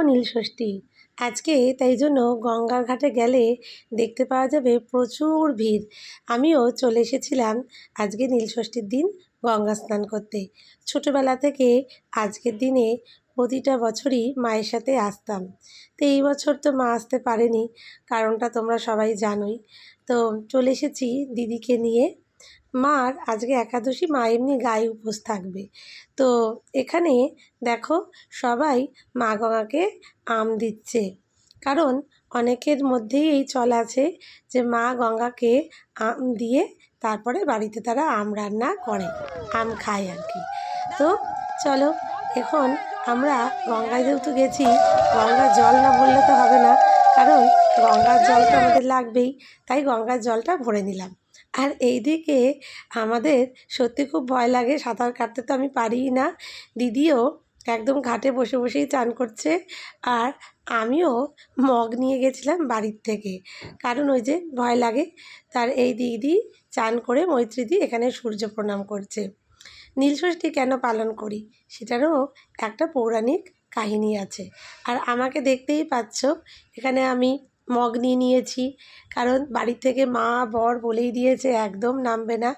নীলষষ্ঠী। আজকে তাই জন্য গঙ্গার ঘাটে গেলে দেখতে পাওয়া যাবে প্রচুর ভিড়। আমিও চলে এসেছিলাম আজকে নীলষষ্ঠীর দিন গঙ্গা স্নান করতে। ছোটোবেলা থেকে আজকের দিনে প্রতিটা বছরই মায়ের সাথে আসতাম। তো এই বছর তো মা আসতে পারেনি, কারণটা তোমরা সবাই জানোই। তো চলে এসেছি দিদিকে নিয়ে। মার আজকে একাদশী, মা এমনি গায়ে উপোস থাকবে। তো এখানে দেখো সবাই মা গঙ্গাকে আম দিচ্ছে, কারণ অনেকের মধ্যেই এই চল আছে যে মা গঙ্গাকে আম দিয়ে তারপরে বাড়িতে তারা আম রান্না করে, আম খায় আর কি। তো চলো, এখন আমরা গঙ্গায় যেহেতু গেছি, গঙ্গার জল না ভরলে তো হবে না, কারণ গঙ্গার জল তো আমাদের লাগবেই, তাই গঙ্গার জলটা ভরে নিলাম। আর এইদিকে আমাদের সত্যি খুব ভয় লাগে, সাঁতার কাটতে তো আমি পারিই না। দিদিও একদম ঘাটে বসে বসেই চান করছে, আর আমিও মগ নিয়ে গেছিলাম বাড়ির থেকে, কারণ ওই যে ভয় লাগে। তার এই দিদি চান করে মৈত্রীদি এখানে সূর্য প্রণাম করছে। নীলষষ্ঠী কেন পালন করি সেটারও একটা পৌরাণিক কাহিনী আছে। আর আমাকে দেখতেই পাচ্ছ, এখানে আমি মগ নিয়ে নিয়েছি, কারণ বাড়ি থেকে মা বর বলেই দিয়েছে একদম নামবে না।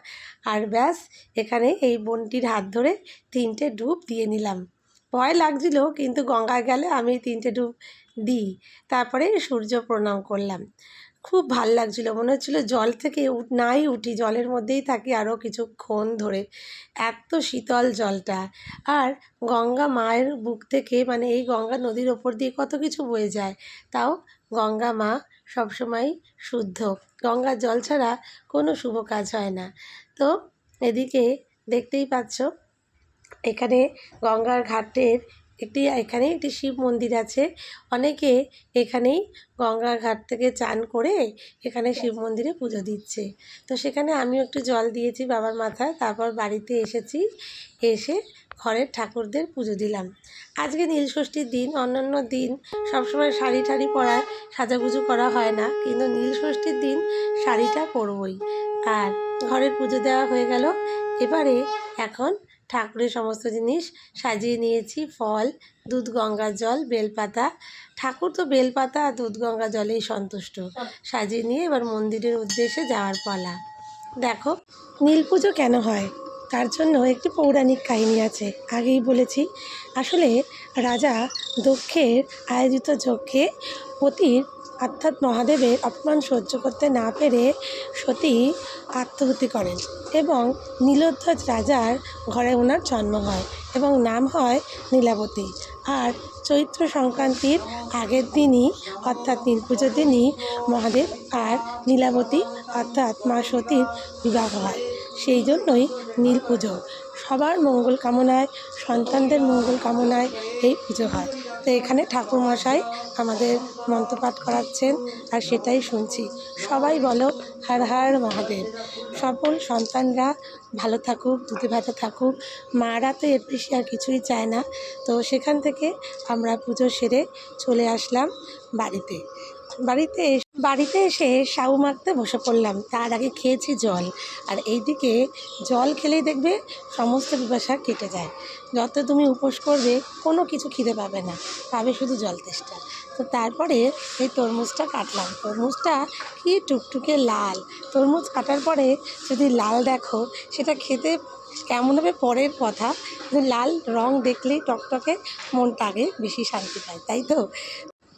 আর ব্যাস, এখানে এই বোনটির হাত ধরে 3টে ডুব দিয়ে নিলাম। ভয় লাগছিল, কিন্তু গঙ্গায় গেলে আমি 3টে ডুব দিই, তারপরে সূর্য প্রণাম করলাম। খুব ভাল লাগছিলো, মনে হচ্ছিলো জল থেকে নাই উঠি, জলের মধ্যেই থাকি আরও কিছুক্ষণ ধরে, এত শীতল জলটা। আর গঙ্গা মায়ের বুক থেকে, মানে এই গঙ্গা নদীর ওপর দিয়ে কত কিছু বয়ে যায়, তাও গঙ্গা মা সবসময় শুদ্ধ। গঙ্গার জল ছাড়া কোনো শুভ কাজ হয় না। তো এদিকে দেখতেই পাচ্ছ, এখানে গঙ্গার ঘাটের এখানে একটি শিব মন্দির আছে। অনেকে এখানেই গঙ্গার ঘাট থেকে চান করে এখানে শিব মন্দিরে পুজো দিচ্ছে। তো সেখানে আমিও একটু জল দিয়েছি বাবার মাথায়, তারপর বাড়িতে এসেছি, এসে ঘরের ঠাকুরদের পুজো দিলাম। আজকে নীলষষ্ঠীর দিন, অন্যান্য দিন সবসময় শাড়ি ঠাড়ি পরায় সাজাগুজু করা হয় না, কিন্তু নীলষষ্ঠীর দিন শাড়িটা পরবই। আর ঘরের পুজো দেওয়া হয়ে গেল। এবারে এখন ঠাকুরের সমস্ত জিনিস সাজিয়ে নিয়েছি, ফল, দুধ, গঙ্গার জল, বেলপাতা। ঠাকুর তো বেলপাতা আর দুধ গঙ্গা জলেই সন্তুষ্ট। সাজিয়ে নিয়ে এবার মন্দিরের উদ্দেশ্যে যাওয়ার পালা। দেখো, নীল পুজো কেন হয় তার জন্য একটি পৌরাণিক কাহিনী আছে, আগেই বলেছি। আসলে রাজা দক্ষের আয়োজিত যজ্ঞে পতির অর্থাৎ মহাদেবের অপমান সহ্য করতে না পেরে সতী আত্মহুতি করেন, এবং নীলোধ্বজ রাজার ঘরে ওনার জন্ম হয় এবং নাম হয় নীলাবতী। আর চৈত্র সংক্রান্তির আগের দিনই, অর্থাৎ নীল পুজোর দিনই মহাদেব আর নীলাবতী অর্থাৎ মা সতীর বিবাহ হয়। সেই জন্যই নীল পুজো। সবার মঙ্গল কামনায়, সন্তানদের মঙ্গল কামনায় এই পুজো হয়। তো এখানে ঠাকুরমশাই আমাদের মন্ত্রপাঠ করাচ্ছেন, আর সেটাই শুনছি। সবাই বলো হর হর মহাদেব। সকল সন্তানরা ভালো থাকুক, দুধে ভাতে থাকুক, মারা তো এর বেশি আর কিছুই চায় না। তো সেখান থেকে আমরা পুজো সেরে চলে আসলাম বাড়িতে। বাড়িতে এসে সাউ মাখতে বসে পড়লাম। তার আগে খেয়েছি জল, আর এইদিকে জল খেলেই দেখবে সমস্ত পিপাসা কেটে যায়। যত তুমি উপোস করবে কোনো কিছু খিদে পাবে না, পাবে শুধু জল তেষ্টা। তো তারপরে এই তরমুজটা কাটলাম। তরমুজটা কি টুকটুকে লাল। তরমুজ কাটার পরে যদি লাল দেখো, সেটা খেতে কেমন হবে পরের কথা, কিন্তু লাল রং দেখলেই টকটকে মনটা আগে বেশি শান্তি পায়, তাই তো।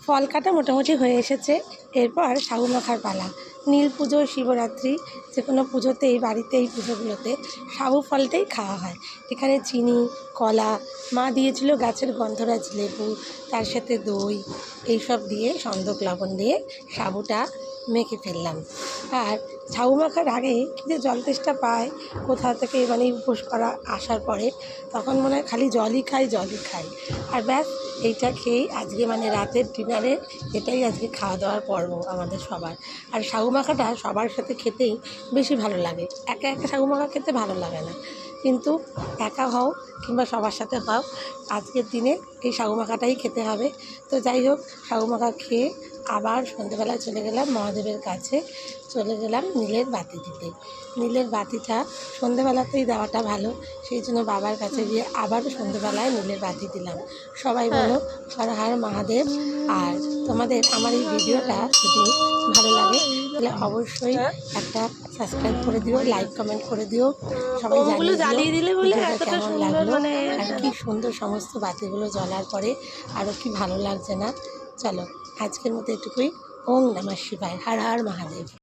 ফল কাটা মোটামুটি হয়ে এসেছে, এরপর সাগু মাখার পালা। নীল পুজো, শিবরাত্রি, যে কোনো পুজোতেই, বাড়িতে এই পুজোগুলোতে সাগু ফলটাই খাওয়া হয়। এখানে চিনি, কলা, মা দিয়েছিল গাছের গন্ধরাজ লেবু, তার সাথে দই, এইসব দিয়ে সন্দক লবণ দিয়ে সাবুটা মেখে ফেললাম। আর সাবু মাখার আগে কী যে জল তেষ্টা পায় কোথাও থেকে, মানে উপোস করা আসার পরে, তখন মনে হয় খালি জলই খাই জলই খাই। আর ব্যাস, এইটা খেয়েই আজকে, মানে রাতের ডিনারে এটাই আজকে খাওয়া দাওয়ার পর্ব আমাদের সবার। আর সাগু মাখাটা সবার সাথে খেতেই বেশি ভালো লাগে। একা একা সাগু মাখা খেতে ভালো লাগে না, কিন্তু একা হও কিংবা সবার সাথে হও, আজকের দিনে এই সাগু মাখাটাই খেতে হবে। তো যাই হোক, সাগু মাখা খেয়ে আবার সন্ধেবেলায় চলে গেলাম মহাদেবের কাছে, চলে গেলাম নীলের বাতি দিতে। নীলের বাতিটা সন্ধেবেলাতেই দেওয়াটা ভালো, সেই জন্য বাবার কাছে গিয়ে আবারও সন্ধেবেলায় নীলের বাতি দিলাম। সবাই বলো হর হর মহাদেব। আর তোমাদের আমার এই ভিডিওটা যদি ভালো লাগে তাহলে অবশ্যই একটা সাবস্ক্রাইব করে দিও, লাইক কমেন্ট করে দিও, সবাই জ্বালিয়ে দিলে বলে কেমন লাগলো আর কি সুন্দর সমস্ত বাতিগুলো জ্বলার পরে আরও কি ভালো লাগছে না। চলো আজকের মতো এটুকুই। ওম নমঃ শিবায়, হর হর মহাদেব।